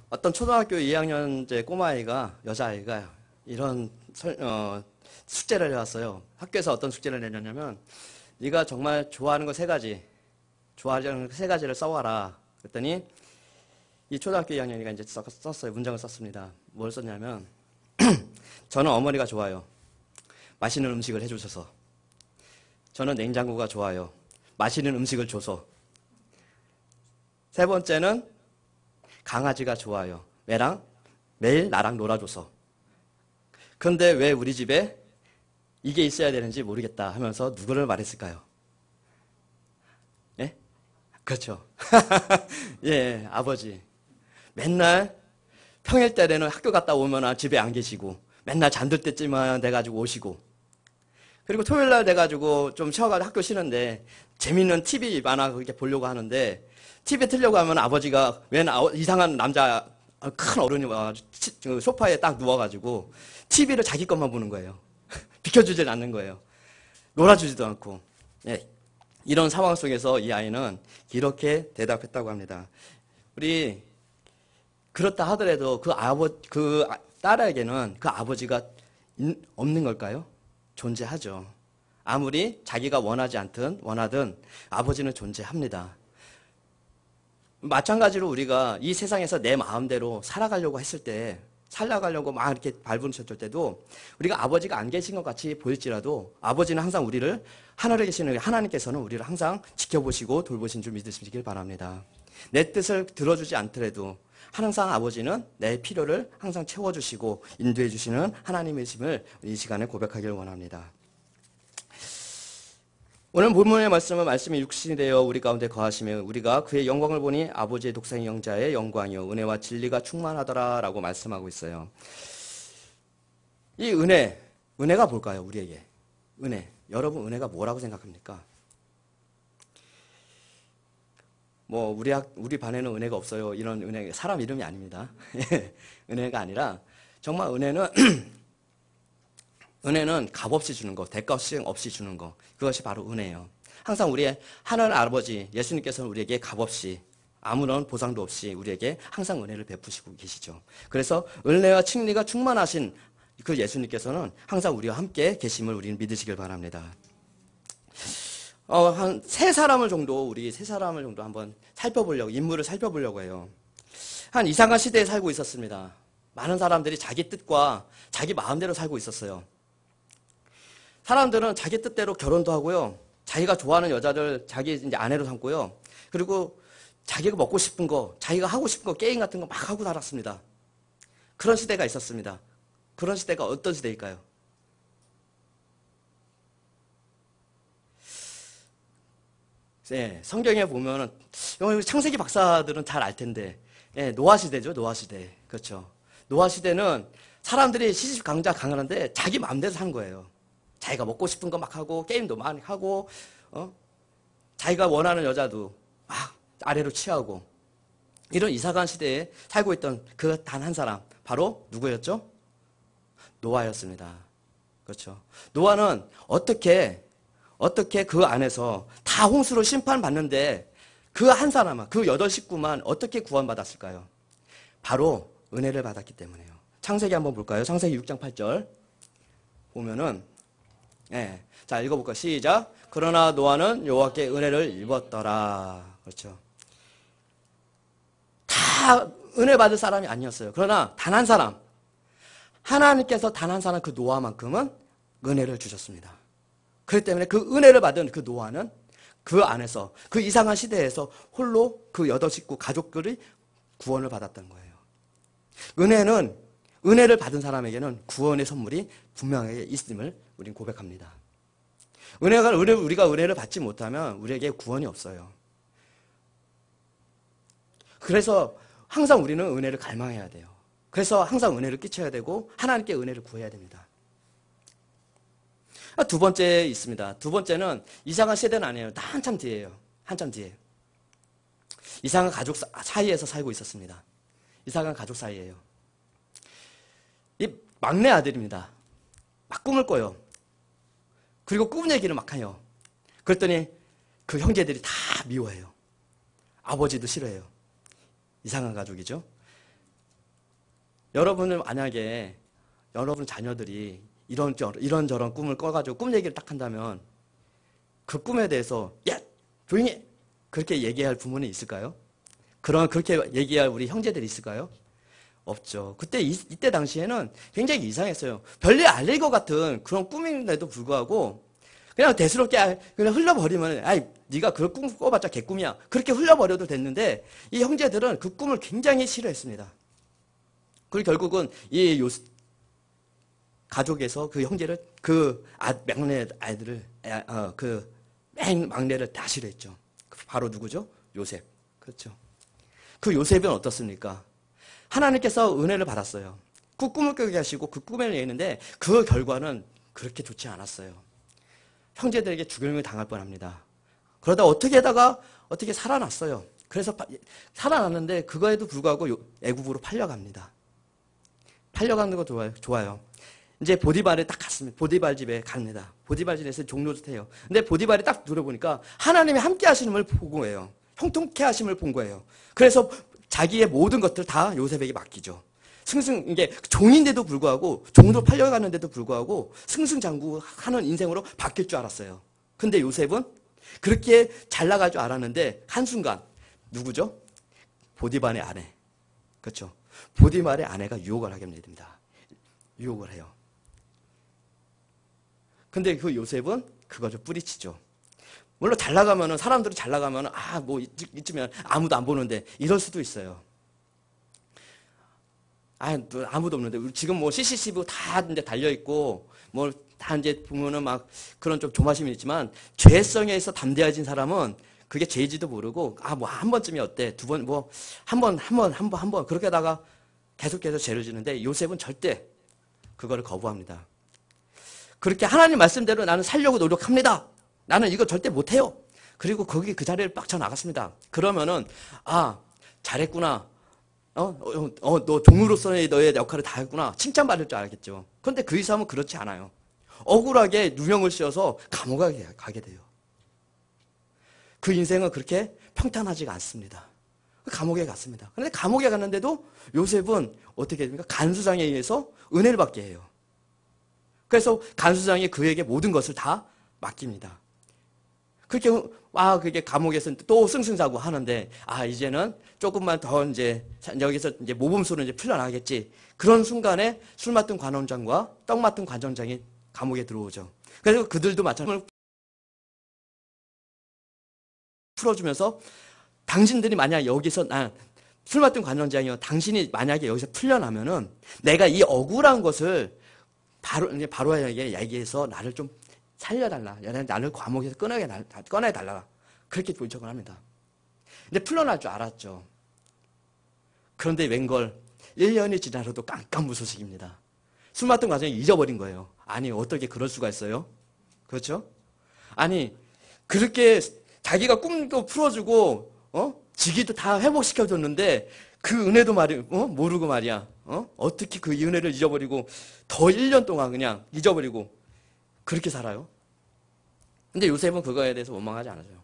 어떤 초등학교 2학년제 꼬마아이가, 여자아이가 이런 숙제를 해왔어요. 학교에서 어떤 숙제를 내냐면, 네가 정말 좋아하는 거 3가지, 좋아하는 거 3가지를 써와라. 그랬더니 이 초등학교 2학년이가 이제 썼어요. 문장을 썼습니다. 뭘 썼냐면, 저는 어머니가 좋아요. 맛있는 음식을 해주셔서. 저는 냉장고가 좋아요. 맛있는 음식을 줘서. 3번째는 강아지가 좋아요. 왜랑? 매일 나랑 놀아줘서. 그런데 왜 우리 집에 이게 있어야 되는지 모르겠다 하면서 누구를 말했을까요? 예? 그렇죠. 예, 아버지. 맨날 평일 때는 학교 갔다 오면 집에 안 계시고 맨날 잠들 때쯤만 돼가지고 오시고, 그리고 토요일 날 돼가지고 좀 쉬어가지고 학교 쉬는데 재밌는 TV 만화 그렇게 보려고 하는데 TV 틀려고 하면 아버지가 웬 이상한 남자 큰 어른이 와가지고 소파에 딱 누워가지고 TV를 자기 것만 보는 거예요. 비켜주질 않는 거예요. 놀아주지도 않고. 예, 이런 상황 속에서 이 아이는 이렇게 대답했다고 합니다. 우리 그렇다 하더라도 그 딸에게는 그 아버지가 없는 걸까요? 존재하죠. 아무리 자기가 원하든 아버지는 존재합니다. 마찬가지로 우리가 이 세상에서 내 마음대로 살아가려고 했을 때, 살아가려고 막 이렇게 발부르셨을 때도 우리가 아버지가 안 계신 것 같이 보일지라도 아버지는 항상 우리를, 하늘에 계시는 하나님께서는 우리를 항상 지켜보시고 돌보신 줄 믿으시길 바랍니다. 내 뜻을 들어주지 않더라도 항상 아버지는 내 필요를 항상 채워주시고 인도해 주시는 하나님이심을 이 시간에 고백하기를 원합니다. 오늘 본문의 말씀이 육신이 되어 우리 가운데 거하시며 우리가 그의 영광을 보니 아버지의 독생의 영자의 영광이요 은혜와 진리가 충만하더라 라고 말씀하고 있어요. 이 은혜가 뭘까요? 우리에게 은혜, 여러분 은혜가 뭐라고 생각합니까? 뭐 우리 반에는 은혜가 없어요, 이런 은혜 사람 이름이 아닙니다. 은혜가 아니라 정말 은혜는 값없이 주는 거, 대가 없이 주는 거, 그것이 바로 은혜예요. 항상 우리의 하늘 아버지 예수님께서는 우리에게 값없이 아무런 보상도 없이 우리에게 항상 은혜를 베푸시고 계시죠. 그래서 은혜와 칭리가 충만하신 그 예수님께서는 항상 우리와 함께 계심을 우리는 믿으시길 바랍니다. 한 세 사람을 정도 한번 인물을 살펴보려고 해요. 한 이상한 시대에 살고 있었습니다. 많은 사람들이 자기 뜻과 자기 마음대로 살고 있었어요. 사람들은 자기 뜻대로 결혼도 하고요. 자기가 좋아하는 여자들 자기 이제 아내로 삼고요. 그리고 자기가 먹고 싶은 거, 자기가 하고 싶은 거, 게임 같은 거 막 하고 살았습니다. 그런 시대가 있었습니다. 그런 시대가 어떤 시대일까요? 네, 성경에 보면은 창세기 박사들은 잘 알 텐데, 노아 시대죠, 노아 시대. 그렇죠. 노아 시대는 사람들이 시집 강하는데 자기 마음대로 산 거예요. 자기가 먹고 싶은 거 막 하고 게임도 많이 하고, 자기가 원하는 여자도 막 아래로 취하고, 이런 이상한 시대에 살고 있던 그 단 한 사람, 바로 누구였죠? 노아였습니다. 그렇죠. 노아는 어떻게 그 안에서 다 홍수로 심판받는데 그 한 사람만, 그 8식구만 어떻게 구원받았을까요? 바로 은혜를 받았기 때문에요. 창세기 한번 볼까요? 창세기 6장 8절 보면은, 자, 읽어볼까요? 시작. 그러나 노아는 여호와께 은혜를 입었더라. 그렇죠. 다 은혜 받을 사람이 아니었어요. 그러나 단 한 사람, 하나님께서 단 한 사람, 그 노아만큼은 은혜를 주셨습니다. 그렇기 때문에 그 은혜를 받은 그 노아는 그 안에서, 그 이상한 시대에서 홀로 그 8식구 가족들이 구원을 받았던 거예요. 은혜를 받은 사람에게는 구원의 선물이 분명하게 있음을 우리는 고백합니다. 우리가 은혜를 받지 못하면 우리에게 구원이 없어요. 그래서 항상 우리는 은혜를 갈망해야 돼요. 그래서 항상 은혜를 끼쳐야 되고 하나님께 은혜를 구해야 됩니다. 두 번째 있습니다. 두 번째는 이상한 세대는 아니에요. 한참 뒤에요. 한참 뒤에. 이상한 가족 사이에서 살고 있었습니다. 이상한 가족 사이에요. 이 막내 아들입니다. 막 꿈을 꿔요. 그리고 꿈 얘기를 막 해요. 그랬더니 그 형제들이 다 미워해요. 아버지도 싫어해요. 이상한 가족이죠. 여러분은 만약에 여러분 자녀들이 이런저런 꿈을 꿔가지고 꿈 얘기를 딱 한다면 그 꿈에 대해서 야 조용히 해! 그렇게 얘기할 부모는 있을까요? 그렇게 얘기할 우리 형제들이 있을까요? 없죠. 이때 당시에는 굉장히 이상했어요. 별일 아닐 것 같은 그런 꿈인데도 불구하고 그냥 대수롭게 그냥 흘려버리면 아이 네가 그런 꿈 꿔봤자 개꿈이야. 그렇게 흘려버려도 됐는데 이 형제들은 그 꿈을 굉장히 싫어했습니다. 그리고 결국은 이 가족에서 그 형제를 막내 아이들을 맨 막내를 다 싫어했죠. 바로 누구죠? 요셉. 그렇죠. 그 요셉은 어떻습니까? 하나님께서 은혜를 받았어요. 그 꿈을 꾸게 하시고 그 꿈을 얘기했는데 그 결과는 그렇게 좋지 않았어요. 형제들에게 죽임을 당할 뻔합니다. 그러다 어떻게 살아났어요. 그래서 살아났는데 그거에도 불구하고 애굽으로 팔려갑니다. 팔려가는 거 좋아요. 이제 보디발에 딱 갔습니다. 보디발 집에 갑니다. 보디발 집에서 종노릇해요. 근데 보디발이 딱 들어보니까 하나님이 함께 하시는 걸 본 거예요. 형통케 하심을 본 거예요. 그래서 자기의 모든 것들 다 요셉에게 맡기죠. 이게 종인데도 불구하고, 종으로 팔려가는데도 불구하고, 승승장구하는 인생으로 바뀔 줄 알았어요. 근데 요셉은 그렇게 잘 나갈 줄 알았는데, 한순간, 누구죠? 보디발의 아내. 그렇죠. 보디발의 아내가 유혹을 하게 됩니다. 유혹을 해요. 근데 그 요셉은 그거를 뿌리치죠. 물론 사람들이 잘 나가면은, 이쯤면 아무도 안 보는데, 이럴 수도 있어요. 아무도 없는데, 지금 CCTV 다 이제 달려있고, 다 이제 보면은 막 그런 좀 조마심이 있지만, 죄성에서 담대해진 사람은 그게 죄인지도 모르고, 한 번쯤이 어때? 두 번, 한 번, 그렇게 하다가 계속해서 죄를 지는데, 요셉은 절대 그거를 거부합니다. 그렇게 하나님 말씀대로 나는 살려고 노력합니다. 나는 이거 절대 못해요. 그리고 거기 그 자리를 빡쳐 나갔습니다. 그러면은 잘했구나. 너 종으로서의 너의 역할을 다 했구나. 칭찬받을 줄 알겠죠. 그런데 그 이상은 그렇지 않아요. 억울하게 누명을 씌워서 감옥에 가게 돼요. 그 인생은 그렇게 평탄하지가 않습니다. 감옥에 갔습니다. 그런데 감옥에 갔는데도 요셉은 어떻게 됩니까? 간수장에 의해서 은혜를 받게 해요. 그래서 간수장이 그에게 모든 것을 다 맡깁니다. 그게 감옥에서 또 승승자구 하는데, 이제는 조금만 더 여기서 모범수로 풀려나겠지. 그런 순간에 술 맡은 관원장과 떡 맡은 관원장이 감옥에 들어오죠. 그래서 그들도 마찬가지로 풀어주면서 당신들이 만약 여기서 술 맡은 관원장이요. 당신이 만약에 여기서 풀려나면은 내가 이 억울한 것을 바로에게 얘기해서 나를 좀 살려달라. 나를 감옥에서 꺼내달라. 그렇게 요청을 합니다. 근데 풀려날 줄 알았죠. 그런데 웬걸 1년이 지나서도 깜깜무소식입니다. 술 맡은 과정이 잊어버린 거예요. 아니 어떻게 그럴 수가 있어요? 그렇죠? 아니 그렇게 자기가 꿈도 풀어주고 직위도 다 회복시켜줬는데 그 은혜도 모르고 말이야. 어떻게 그 은혜를 잊어버리고 더 1년 동안 그냥 잊어버리고 그렇게 살아요. 근데 요셉은 그거에 대해서 원망하지 않아요.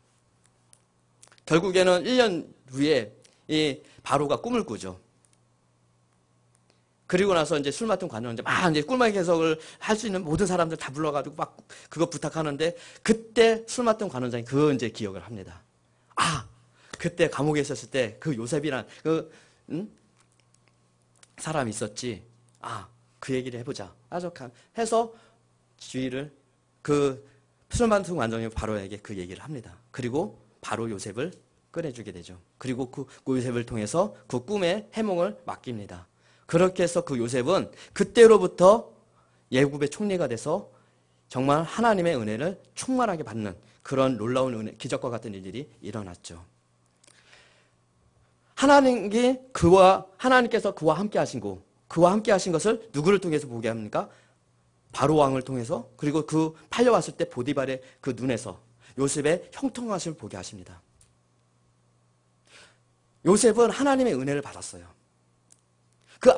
결국에는 1년 후에 이 바로가 꿈을 꾸죠. 그리고 나서 이제 술 맡은 관원 이제 꿀맛 해석을 할 수 있는 모든 사람들 다 불러가지고 막 그거 부탁하는데 그때 술 맡은 관원장이 그거 이제 기억을 합니다. 그때 감옥에 있었을 때 그 요셉이란 사람이 있었지. 그 얘기를 해보자. 해서 주의를 술 맡은 관원장이 바로에게 그 얘기를 합니다. 그리고 바로 요셉을 꺼내주게 되죠. 그리고 그 요셉을 통해서 그 꿈의 해몽을 맡깁니다. 그렇게 해서 그 요셉은 그때로부터 애굽의 총리가 돼서 정말 하나님의 은혜를 충만하게 받는 그런 놀라운 은혜, 기적과 같은 일들이 일어났죠. 하나님께서 그와 함께 하시고 그와 함께 하신 것을 누구를 통해서 보게 합니까? 바로 왕을 통해서, 그리고 그 팔려왔을 때 보디발의 그 눈에서 요셉의 형통하심을 보게 하십니다. 요셉은 하나님의 은혜를 받았어요.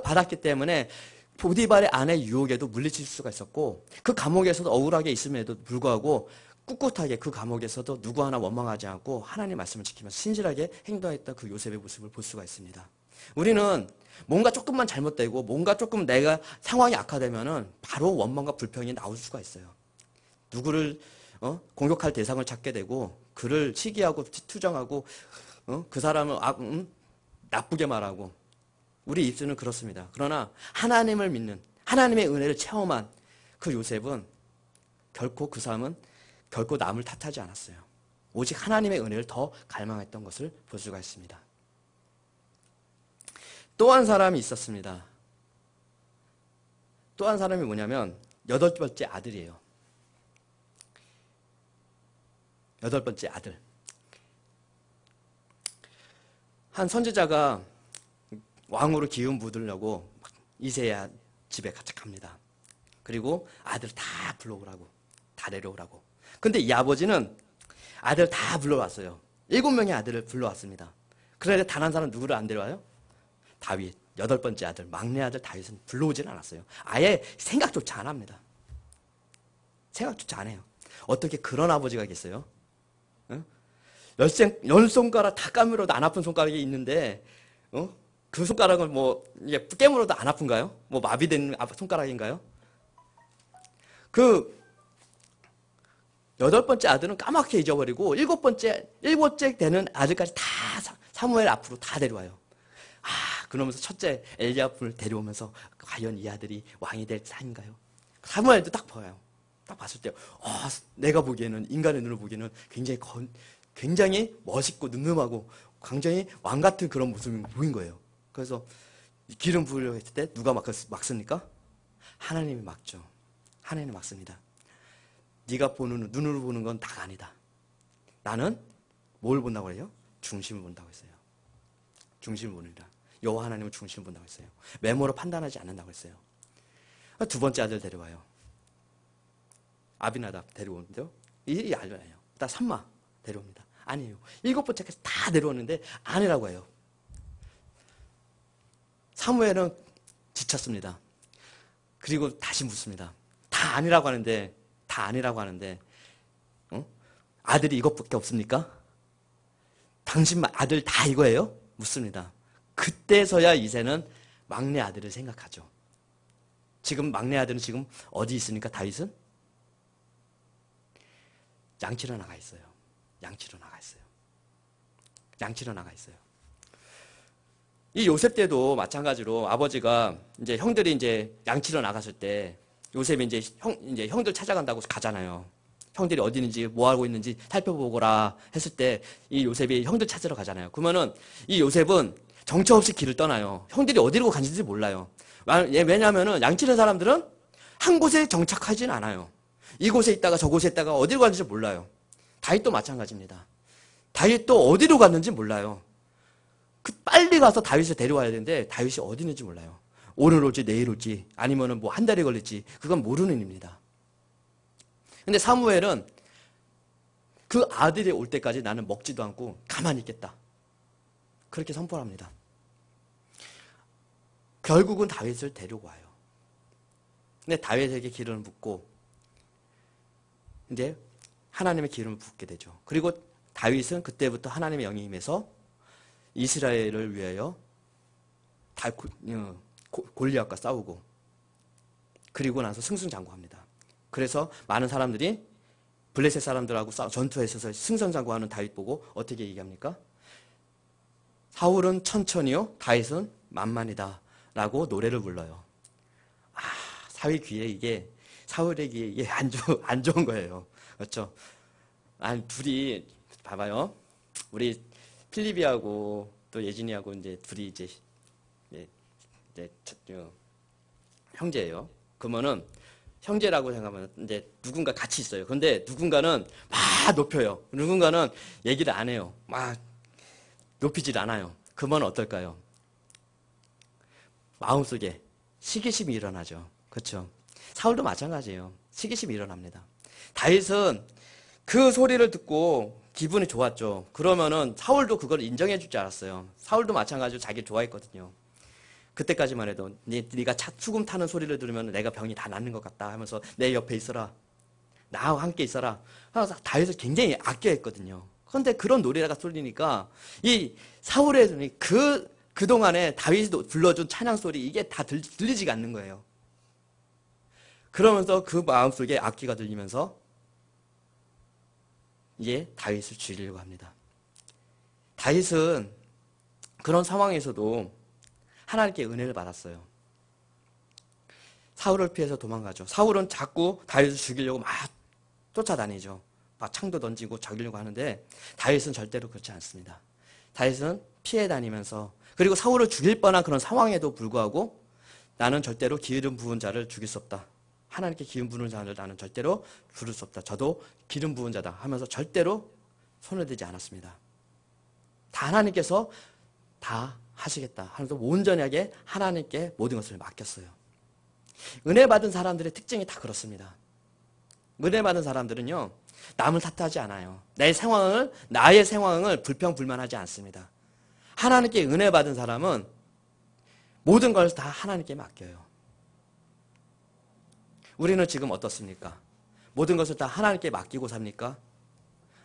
받았기 때문에 보디발의 아내 유혹에도 물리칠 수가 있었고, 그 감옥에서도 억울하게 있음에도 불구하고 꿋꿋하게 그 감옥에서도 누구 하나 원망하지 않고 하나님의 말씀을 지키면서 신실하게 행동했던 그 요셉의 모습을 볼 수가 있습니다. 우리는 뭔가 조금만 잘못되고 뭔가 조금 내가 상황이 악화되면은 바로 원망과 불평이 나올 수가 있어요. 누구를 공격할 대상을 찾게 되고 그를 시기하고 투정하고 그 사람을 나쁘게 말하고 우리 입술은 그렇습니다. 그러나 하나님을 믿는 하나님의 은혜를 체험한 그 요셉은 결코 그 사람은 결코 남을 탓하지 않았어요. 오직 하나님의 은혜를 더 갈망했던 것을 볼 수가 있습니다. 또 한 사람이 있었습니다. 또 한 사람이 뭐냐면 8번째 아들이에요. 8번째 아들. 한 선지자가 왕으로 기운 부으려고 이새야 집에 갑니다. 그리고 아들 다 불러오라고, 다 내려오라고. 근데 이 아버지는 아들 다 불러왔어요. 7명의 아들을 불러왔습니다. 그런데 단 한 사람 누구를 안 데려와요? 다윗, 8번째 아들, 막내 아들 다윗은 불러오진 않았어요. 아예 생각조차 안 합니다. 생각조차 안 해요. 어떻게 그런 아버지가 있겠어요? 열 손가락 다 까물어도 안 아픈 손가락이 있는데, 그 손가락은 이게 깨물어도 안 아픈가요? 마비된 손가락인가요? 그 8번째 아들은 까맣게 잊어버리고 7번째 되는 아들까지 다 사무엘 앞으로 다 데려와요. 그러면서 첫째 엘리야분을 데려오면서 과연 이 아들이 왕이 될 사인가요? 사무엘도 딱 보여요. 딱 봤을 때 내가 보기에는 인간의 눈을 보기에는 굉장히 멋있고 늠름하고 굉장히 왕 같은 그런 모습이 보인 거예요. 그래서 기름 부으려고 했을 때 누가 막습니까? 하나님이 막죠. 하나님이 막습니다. 네가 보는 눈으로 보는 건 다가 아니다. 나는 뭘 본다고 해요? 중심을 본다고 했어요. 중심을 보느라. 여호와 하나님은 중심을 본다고 했어요. 외모로 판단하지 않는다고 했어요. 두 번째 아들 데려와요. 아비나답 데려오는데요. 이 알려요. 딱 삼마 데려옵니다. 아니에요. 7번째까지 다 데려오는데 아니라고 해요. 사무엘은 지쳤습니다. 그리고 다시 묻습니다. 다 아니라고 하는데 아들이 이것밖에 없습니까? 당신 아들 다 이거예요? 묻습니다. 그때서야 이새는 막내 아들을 생각하죠. 지금 막내 아들은 지금 어디 있습니까? 다윗은? 양치러 나가 있어요. 이 요셉 때도 마찬가지로 아버지가 이제 형들이 이제 양치러 나갔을 때 요셉이 이제 형들 찾아간다고 가잖아요. 형들이 어디 있는지 뭐 하고 있는지 살펴보거라 했을 때 이 요셉이 형들 찾으러 가잖아요. 그러면은 이 요셉은 정처 없이 길을 떠나요. 형들이 어디로 간지 몰라요. 왜냐하면은 양치는 사람들은 한 곳에 정착하진 않아요. 이곳에 있다가 저곳에 있다가 어디로 가는지 몰라요. 다윗도 마찬가지입니다. 다윗도 어디로 갔는지 몰라요. 빨리 가서 다윗을 데려와야 되는데 다윗이 어디 있는지 몰라요. 오늘 올지 내일 올지 아니면은 한 달이 걸릴지 그건 모르는 일입니다. 근데 사무엘은 그 아들이 올 때까지 나는 먹지도 않고 가만히 있겠다. 그렇게 선포합니다. 결국은 다윗을 데리고 와요. 근데 다윗에게 기름을 붓고 이제 하나님의 기름을 붓게 되죠. 그리고 다윗은 그때부터 하나님의 영이 임해서 이스라엘을 위하여 골리앗과 싸우고 그리고 나서 승승장구합니다. 그래서 많은 사람들이 블레셋 사람들하고 전투에 있어서 승승장구하는 다윗 보고 어떻게 얘기합니까? 사울은 천천히요, 다윗은 만만이다 라고 노래를 불러요. 사울의 귀에 이게 안 좋은 거예요. 그렇죠? 둘이 봐봐요. 우리 필립이하고 또 예진이하고 이제 둘이 이제 형제예요. 그러면은 형제라고 생각하면 이제 누군가 같이 있어요. 그런데 누군가는 막 높여요. 누군가는 얘기를 안 해요. 막 높이질 않아요. 그러면 어떨까요? 마음속에 시기심이 일어나죠. 그렇죠? 사울도 마찬가지예요. 시기심이 일어납니다. 다윗은 그 소리를 듣고 기분이 좋았죠. 그러면은 사울도 그걸 인정해 줄 줄 알았어요. 사울도 마찬가지로 자기를 좋아했거든요. 그때까지만 해도 네가 수금 타는 소리를 들으면 내가 병이 다 낫는 것 같다 하면서 내 옆에 있어라. 나하고 함께 있어라. 하면서 다윗을 굉장히 아껴했거든요. 그런데 그런 노래가 쏠리니까 이 사울의 그 그동안에 다윗이 불러준 찬양 소리 이게 다 들리지가 않는 거예요. 그러면서 그 마음속에 악기가 들리면서 이게 다윗을 죽이려고 합니다. 다윗은 그런 상황에서도 하나님께 은혜를 받았어요. 사울을 피해서 도망가죠. 사울은 자꾸 다윗을 죽이려고 막 쫓아다니죠. 막 창도 던지고 죽이려고 하는데 다윗은 절대로 그렇지 않습니다. 다윗은 피해 다니면서 그리고 사울을 죽일 뻔한 그런 상황에도 불구하고 나는 절대로 기름 부은 자를 죽일 수 없다. 하나님께 기름 부은 자를 나는 절대로 부를 수 없다. 저도 기름 부은 자다 하면서 절대로 손을 대지 않았습니다. 다 하나님께서 다 하시겠다 하면서 온전하게 하나님께 모든 것을 맡겼어요. 은혜 받은 사람들의 특징이 다 그렇습니다. 은혜 받은 사람들은요, 남을 탓하지 않아요. 나의 상황을 불평불만하지 않습니다. 하나님께 은혜 받은 사람은 모든 걸 다 하나님께 맡겨요. 우리는 지금 어떻습니까? 모든 것을 다 하나님께 맡기고 삽니까?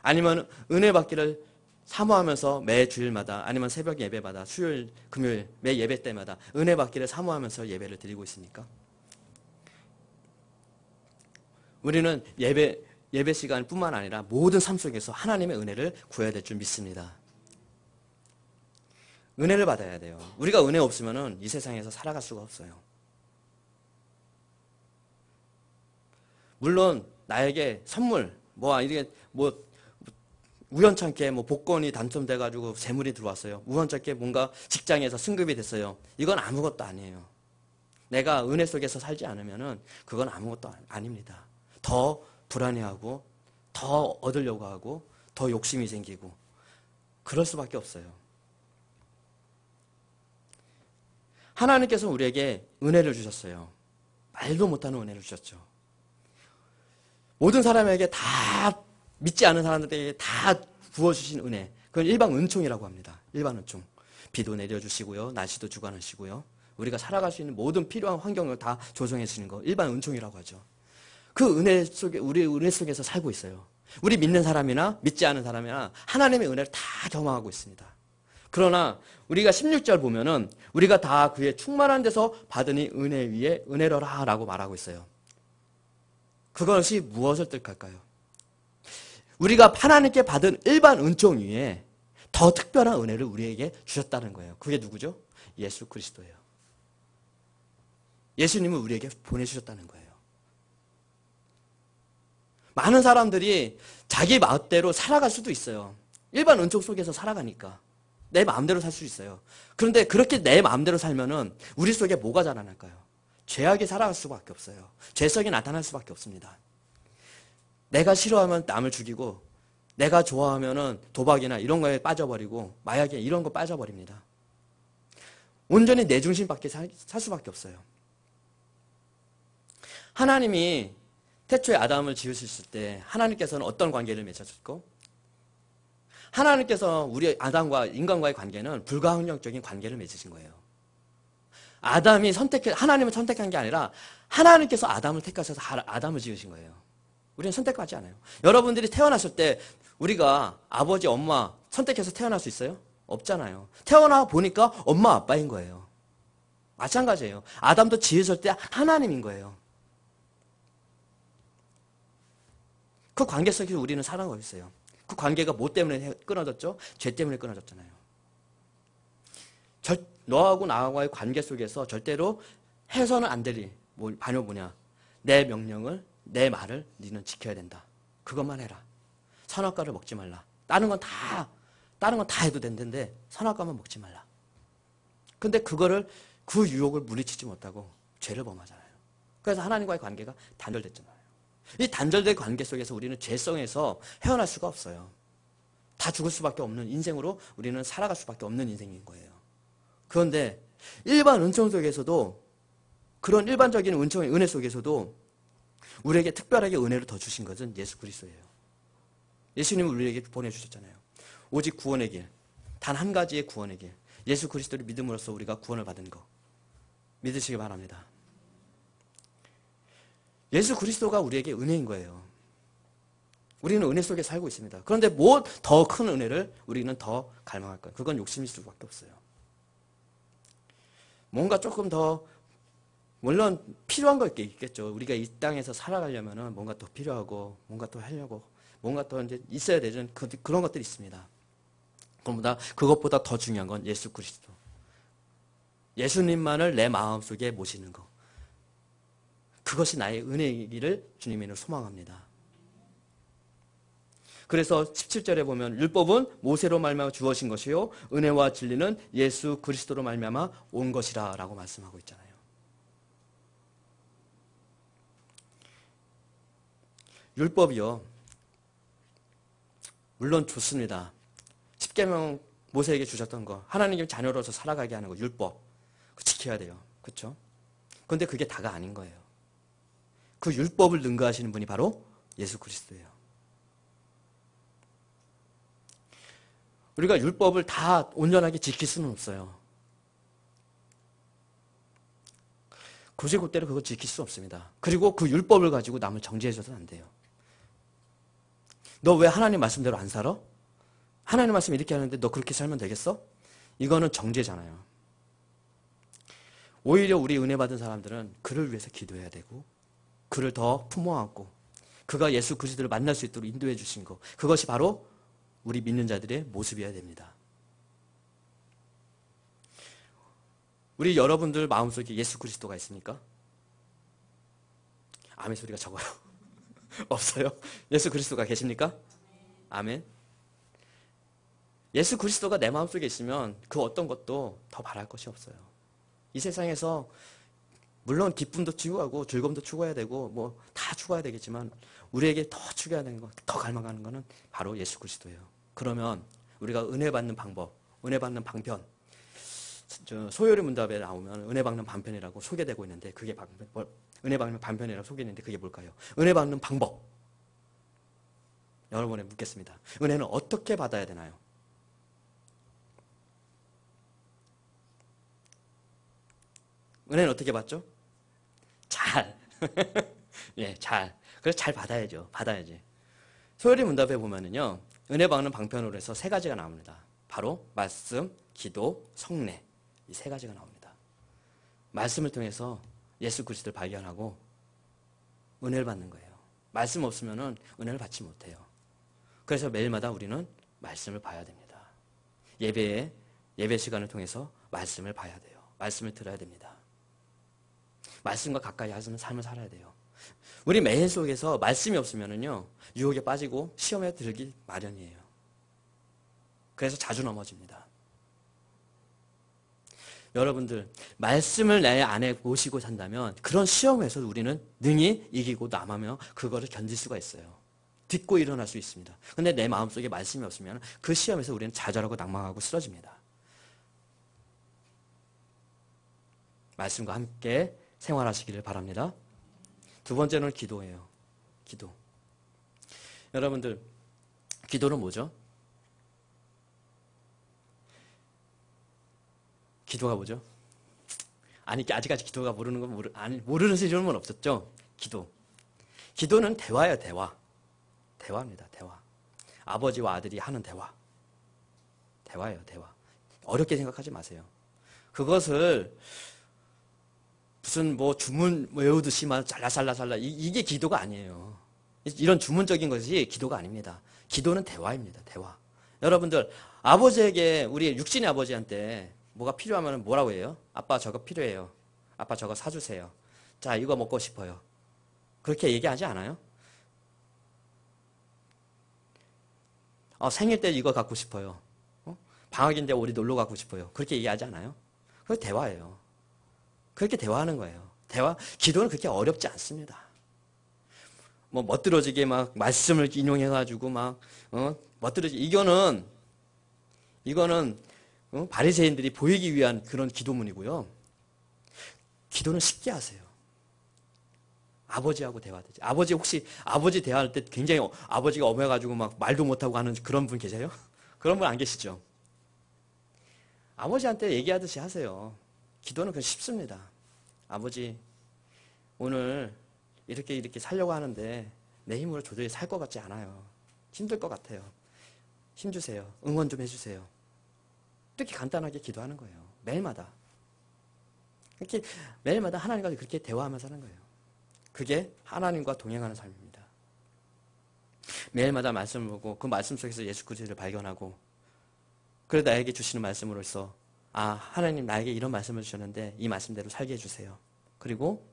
아니면 은혜 받기를 사모하면서 매 주일마다 아니면 새벽 예배마다 수요일, 금요일 매 예배 때마다 은혜 받기를 사모하면서 예배를 드리고 있습니까? 우리는 예배 시간뿐만 아니라 모든 삶 속에서 하나님의 은혜를 구해야 될 줄 믿습니다. 은혜를 받아야 돼요. 우리가 은혜 없으면 이 세상에서 살아갈 수가 없어요. 물론 나에게 선물, 이게 우연찮게 복권이 당첨돼가지고 재물이 들어왔어요. 우연찮게 뭔가 직장에서 승급이 됐어요. 이건 아무것도 아니에요. 내가 은혜 속에서 살지 않으면은 그건 아무것도 아닙니다. 더 불안해하고 더 얻으려고 하고 더 욕심이 생기고 그럴 수밖에 없어요. 하나님께서 우리에게 은혜를 주셨어요. 말도 못하는 은혜를 주셨죠. 모든 사람에게 다 믿지 않은 사람들에게 다 부어주신 은혜. 그건 일반 은총이라고 합니다. 일반 은총. 비도 내려주시고요. 날씨도 주관하시고요. 우리가 살아갈 수 있는 모든 필요한 환경을 다 조성해 주시는 거. 일반 은총이라고 하죠. 그 은혜 속에, 우리 은혜 속에서 살고 있어요. 우리 믿는 사람이나 믿지 않은 사람이나 하나님의 은혜를 다 경험하고 있습니다. 그러나 우리가 16절 보면은 우리가 다 그의 충만한 데서 받으니 은혜 위에 은혜로라 라고 말하고 있어요. 그것이 무엇을 뜻할까요? 우리가 하나님께 받은 일반 은총 위에 더 특별한 은혜를 우리에게 주셨다는 거예요. 그게 누구죠? 예수 그리스도예요. 예수님을 우리에게 보내주셨다는 거예요. 많은 사람들이 자기 마음대로 살아갈 수도 있어요. 일반 은총 속에서 살아가니까. 내 마음대로 살 수 있어요. 그런데 그렇게 내 마음대로 살면은 우리 속에 뭐가 자라날까요? 죄악이 살아갈 수밖에 없어요. 죄성이 나타날 수밖에 없습니다. 내가 싫어하면 남을 죽이고 내가 좋아하면은 도박이나 이런 거에 빠져버리고 마약에 이런 거 빠져버립니다. 온전히 내 중심밖에 살 수밖에 없어요. 하나님이 태초에 아담을 지으셨을 때 하나님께서는 어떤 관계를 맺으셨고 하나님께서 우리 아담과 인간과의 관계는 불가항력적인 관계를 맺으신 거예요. 하나님을 선택한 게 아니라 하나님께서 아담을 택하셔서 아담을 지으신 거예요. 우리는 선택하지 않아요. 여러분들이 태어났을 때 우리가 아버지, 엄마 선택해서 태어날 수 있어요? 없잖아요. 태어나 보니까 엄마, 아빠인 거예요. 마찬가지예요. 아담도 지으실 때 하나님인 거예요. 그 관계 속에서 우리는 살아가고 있어요. 그 관계가 뭐 때문에 끊어졌죠? 죄 때문에 끊어졌잖아요. 너하고 나하고의 관계 속에서 절대로 해서는 안 될 반요 뭐냐? 내 명령을, 내 말을 너는 지켜야 된다. 그것만 해라. 선악과를 먹지 말라. 다른 건 다 해도 된다는데 선악과만 먹지 말라. 근데 그 유혹을 물리치지 못하고 죄를 범하잖아요. 그래서 하나님과의 관계가 단절됐잖아요. 이 단절된 관계 속에서 우리는 죄성에서 헤어날 수가 없어요. 다 죽을 수밖에 없는 인생으로 우리는 살아갈 수밖에 없는 인생인 거예요. 그런데 일반 은총 속에서도 그런 일반적인 은혜 속에서도 우리에게 특별하게 은혜를 더 주신 것은 예수 그리스도예요. 예수님을 우리에게 보내주셨잖아요. 오직 구원의 길, 단 한 가지의 구원의 길, 예수 그리스도를 믿음으로써 우리가 구원을 받은 거 믿으시기 바랍니다. 예수 그리스도가 우리에게 은혜인 거예요. 우리는 은혜 속에 살고 있습니다. 그런데 뭐 더 큰 은혜를 우리는 더 갈망할 거예요. 그건 욕심일 수밖에 없어요. 뭔가 조금 더 물론 필요한 거 있겠죠. 우리가 이 땅에서 살아가려면은 뭔가 더 필요하고 뭔가 더 하려고 뭔가 더 이제 있어야 되는 그런 것들이 있습니다. 그것보다 더 중요한 건 예수 그리스도. 예수님만을 내 마음속에 모시는 거. 그것이 나의 은혜이기를 주님이는 소망합니다. 그래서 17절에 보면 율법은 모세로 말미암아 주어진 것이요 은혜와 진리는 예수 그리스도로 말미암아 온 것이라라고 말씀하고 있잖아요. 율법이요. 물론 좋습니다. 십계명 모세에게 주셨던 거, 하나님의 자녀로서 살아가게 하는 거, 율법 지켜야 돼요. 그렇죠? 그런데 그게 다가 아닌 거예요. 그 율법을 능가하시는 분이 바로 예수 그리스도예요. 우리가 율법을 다 온전하게 지킬 수는 없어요. 곧대로 그걸 지킬 수 없습니다. 그리고 그 율법을 가지고 남을 정죄해줘서는 안 돼요. 너 왜 하나님 말씀대로 안 살아? 하나님 말씀 이렇게 하는데 너 그렇게 살면 되겠어? 이거는 정죄잖아요. 오히려 우리 은혜 받은 사람들은 그를 위해서 기도해야 되고 그를 더 품어안고 그가 예수 그리스도를 만날 수 있도록 인도해 주신 거, 그것이 바로 우리 믿는 자들의 모습이어야 됩니다. 우리 여러분들 마음속에 예수 그리스도가 있습니까? 아멘 소리가 적어요. 없어요? 예수 그리스도가 계십니까? 아멘. 예수 그리스도가 내 마음속에 있으면 그 어떤 것도 더 바랄 것이 없어요. 이 세상에서 물론 기쁨도 추구하고 즐거움도 추구해야 되고 뭐 다 추구해야 되겠지만 우리에게 더 추구해야 되는 것, 더 갈망하는 것은 바로 예수 그리스도예요. 그러면 우리가 은혜 받는 방법, 은혜 받는 방편, 소요리 문답에 나오면 은혜 받는 방편이라고 소개되고 있는데 그게 은혜 받는 방편이라고 소개했는데 그게 뭘까요? 은혜 받는 방법. 여러분에 묻겠습니다. 은혜는 어떻게 받아야 되나요? 은혜는 어떻게 받죠? 잘. 예, 잘. 그래서 잘 받아야죠. 받아야지. 소요리 문답에 보면은요, 은혜 받는 방편으로 해서 세 가지가 나옵니다. 바로 말씀, 기도, 성례. 이 세 가지가 나옵니다. 말씀을 통해서 예수 그리스도를 발견하고 은혜를 받는 거예요. 말씀 없으면은 은혜를 받지 못해요. 그래서 매일마다 우리는 말씀을 봐야 됩니다. 예배 시간을 통해서 말씀을 봐야 돼요. 말씀을 들어야 됩니다. 말씀과 가까이 하는 삶을 살아야 돼요. 우리 매일 속에서 말씀이 없으면은요, 유혹에 빠지고 시험에 들기 마련이에요. 그래서 자주 넘어집니다. 여러분들, 말씀을 내 안에 모시고 산다면 그런 시험에서 우리는 능히 이기고 남하며 그거를 견딜 수가 있어요. 딛고 일어날 수 있습니다. 근데 내 마음속에 말씀이 없으면 그 시험에서 우리는 좌절하고 낭망하고 쓰러집니다. 말씀과 함께 생활하시기를 바랍니다. 두 번째는 기도예요. 기도. 여러분들, 기도는 뭐죠? 기도가 뭐죠? 아니, 아직까지 기도가 모르는 사람은 없었죠? 기도. 기도는 대화예요, 대화. 대화입니다, 대화. 아버지와 아들이 하는 대화. 대화예요, 대화. 어렵게 생각하지 마세요. 그것을 무슨 뭐 주문 외우듯이 막 잘라잘라 이게 기도가 아니에요. 이런 주문적인 것이 기도가 아닙니다. 기도는 대화입니다, 대화. 여러분들, 아버지에게, 우리 육신의 아버지한테 뭐가 필요하면 뭐라고 해요? 아빠 저거 필요해요. 아빠 저거 사주세요. 자, 이거 먹고 싶어요. 그렇게 얘기하지 않아요? 생일 때 이거 갖고 싶어요. 방학인데 우리 놀러 가고 싶어요. 그렇게 얘기하지 않아요? 그게 대화예요. 그렇게 대화하는 거예요. 기도는 그렇게 어렵지 않습니다. 뭐 멋들어지게 막 말씀을 인용해가지고 멋들어지게 이거는 바리새인들이 보이기 위한 그런 기도문이고요. 기도는 쉽게 하세요. 아버지하고 대화되지. 아버지 대화할 때 굉장히 아버지가 엄해가지고 막 말도 못하고 하는 그런 분 계세요? 그런 분 안 계시죠? 아버지한테 얘기하듯이 하세요. 기도는 그냥 쉽습니다. 아버지, 오늘 이렇게 살려고 하는데 내 힘으로 도저히 살 것 같지 않아요. 힘들 것 같아요. 힘 주세요. 응원 좀 해주세요. 이렇게 간단하게 기도하는 거예요. 매일마다. 그렇게 매일마다 하나님과 그렇게 대화하면서 사는 거예요. 그게 하나님과 동행하는 삶입니다. 매일마다 말씀을 보고 그 말씀 속에서 예수 그리스도를 발견하고, 그래 나에게 주시는 말씀으로써 하나님 나에게 이런 말씀을 주셨는데 이 말씀대로 살게 해주세요. 그리고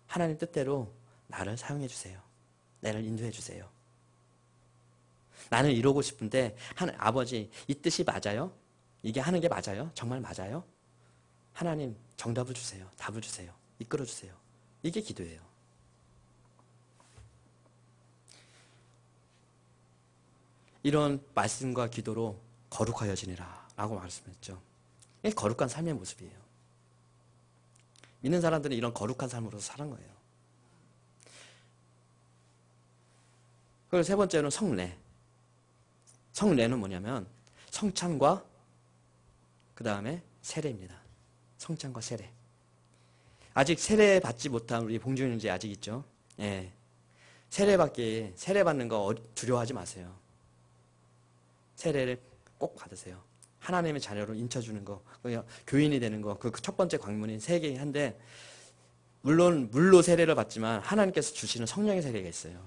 하나님 뜻대로 나를 사용해 주세요. 나를 인도해 주세요. 나는 이러고 싶은데 아버지 이 뜻이 맞아요? 이게 하는 게 맞아요? 정말 맞아요? 하나님 정답을 주세요. 답을 주세요. 이끌어 주세요. 이게 기도예요. 이런 말씀과 기도로 거룩하여지니라 라고 말씀했죠. 이게 거룩한 삶의 모습이에요. 믿는 사람들은 이런 거룩한 삶으로서 사는 거예요. 그리고 세 번째는 성례. 성례는 뭐냐면 성찬과 그 다음에 세례입니다. 성찬과 세례. 아직 세례 받지 못한 우리 봉준형제 아직 있죠? 예. 세례 받는 거 두려워하지 마세요. 세례를 꼭 받으세요. 하나님의 자녀로 인쳐주는 거, 교인이 되는 거, 그 첫 번째 관문이 세계인데, 물론 물로 세례를 받지만 하나님께서 주시는 성령의 세례가 있어요.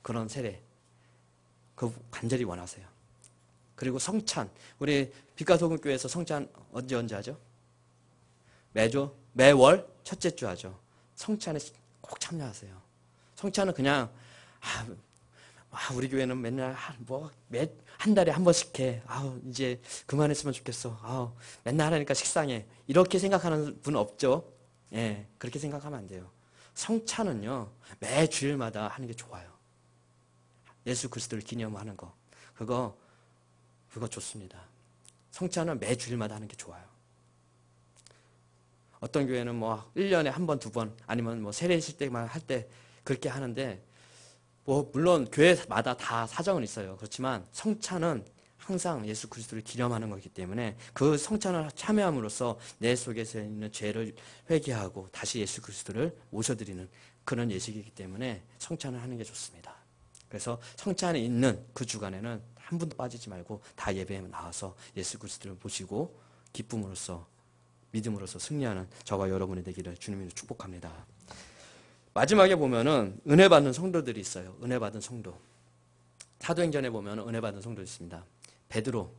그런 세례, 그 간절히 원하세요. 그리고 성찬, 우리 빛과 소금 교회에서 성찬 언제 하죠? 매월 첫째 주 하죠. 성찬에 꼭 참여하세요. 성찬은 그냥 우리 교회는 맨날 한 달에 한 번씩 해. 이제 그만했으면 좋겠어. 맨날 하니까 식상해. 이렇게 생각하는 분 없죠? 예, 그렇게 생각하면 안 돼요. 성찬은요, 매 주일마다 하는 게 좋아요. 예수 그리스도를 기념하는 거. 그거 좋습니다. 성찬은 매 주일마다 하는 게 좋아요. 어떤 교회는 1년에 한 번, 두 번, 아니면 세례 있을 때만 할 때 그렇게 하는데, 물론 교회마다 다 사정은 있어요. 그렇지만 성찬은 항상 예수 그리스도를 기념하는 거기 때문에 그 성찬을 참여함으로써 내 속에서 있는 죄를 회개하고 다시 예수 그리스도를 모셔드리는 그런 예식이기 때문에 성찬을 하는 게 좋습니다. 그래서 성찬에 있는 그 주간에는 한 분도 빠지지 말고 다 예배에 나와서 예수 그리스도를 모시고 기쁨으로써 믿음으로써 승리하는 저와 여러분이 되기를 주님으로 축복합니다. 마지막에 보면은 은혜 받는 성도들이 있어요. 은혜 받은 성도. 사도행전에 보면 은혜 받은 성도 있습니다. 베드로.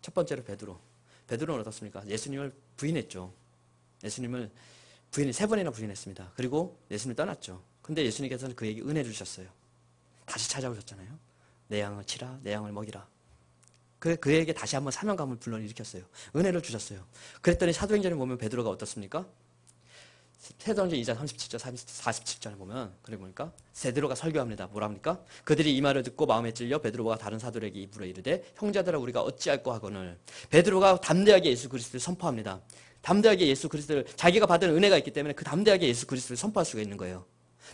첫 번째로 베드로. 베드로는 어떻습니까? 예수님을 부인했죠. 예수님을 세 번이나 부인했습니다. 그리고 예수님을 떠났죠. 근데 예수님께서는 그에게 은혜 주셨어요. 다시 찾아오셨잖아요. 내 양을 치라, 내 양을 먹이라. 그에게 다시 한번 사명감을 불러일으켰어요. 은혜를 주셨어요. 그랬더니 사도행전에 보면 베드로가 어떻습니까? 사도행전 2장 37절, 47절에 보면, 그래 보니까, 베드로가 설교합니다. 뭐라 합니까? 그들이 이 말을 듣고 마음에 찔려 베드로가 다른 사도에게 입으로 이르되, 형제들아 우리가 어찌할꼬 하거늘. 베드로가 담대하게 예수 그리스도를 선포합니다. 담대하게 예수 그리스도를, 자기가 받은 은혜가 있기 때문에 그 담대하게 예수 그리스도를 선포할 수가 있는 거예요.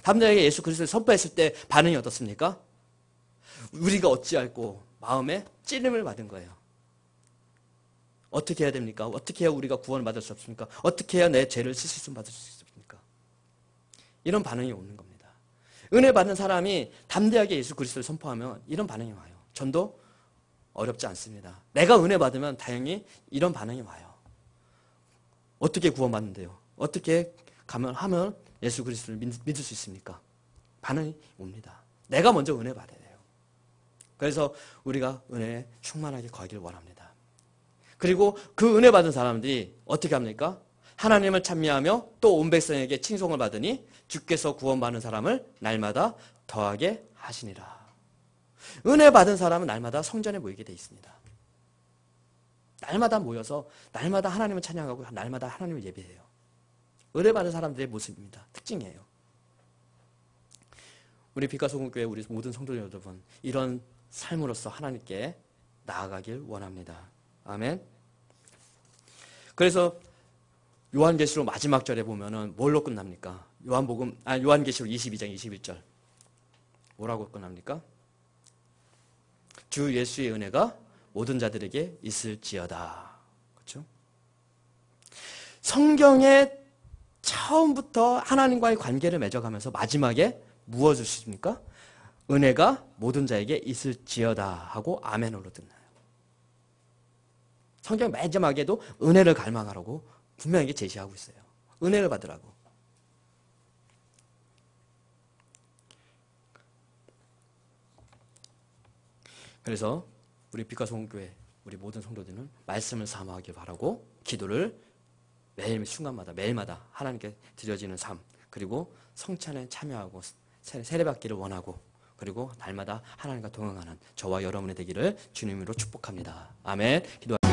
담대하게 예수 그리스도를 선포했을 때 반응이 어떻습니까? 우리가 어찌할꼬 마음에 찔림을 받은 거예요. 어떻게 해야 됩니까? 어떻게 해야 우리가 구원을 받을 수 없습니까? 어떻게 해야 내 죄를 씻으심 받을 수 있습니까? 이런 반응이 오는 겁니다. 은혜 받는 사람이 담대하게 예수 그리스도를 선포하면 이런 반응이 와요. 전도 어렵지 않습니다. 내가 은혜 받으면 다행히 이런 반응이 와요. 어떻게 구원받는데요? 어떻게 하면 예수 그리스도를 믿을 수 있습니까? 반응이 옵니다. 내가 먼저 은혜 받아야 돼요. 그래서 우리가 은혜에 충만하게 거하기를 원합니다. 그리고 그 은혜 받은 사람들이 어떻게 합니까? 하나님을 찬미하며 또 온 백성에게 칭송을 받으니 주께서 구원받는 사람을 날마다 더하게 하시니라. 은혜 받은 사람은 날마다 성전에 모이게 돼 있습니다. 날마다 모여서 날마다 하나님을 찬양하고 날마다 하나님을 예배해요. 은혜 받은 사람들의 모습입니다. 특징이에요. 우리 빛과 소금 교회 우리 모든 성도 여러분, 이런 삶으로서 하나님께 나아가길 원합니다. 아멘. 그래서 요한계시록 마지막 절에 보면은 뭘로 끝납니까? 요한계시록 22장 21절. 뭐라고 끝납니까? 주 예수의 은혜가 모든 자들에게 있을지어다. 그렇죠? 성경에 처음부터 하나님과의 관계를 맺어가면서 마지막에 무엇을 주십니까? 은혜가 모든 자에게 있을지어다 하고 아멘으로 끝나요. 성경 마지막에도 은혜를 갈망하라고 분명하게 제시하고 있어요. 은혜를 받으라고. 그래서 우리 빛과 소원교회 우리 모든 성도들은 말씀을 사모하길 바라고 기도를 매일 순간마다 매일마다 하나님께 드려지는 삶, 그리고 성찬에 참여하고 세례받기를 원하고, 그리고 날마다 하나님과 동행하는 저와 여러분의 되기를 주님으로 축복합니다. 아멘. 기도합니다.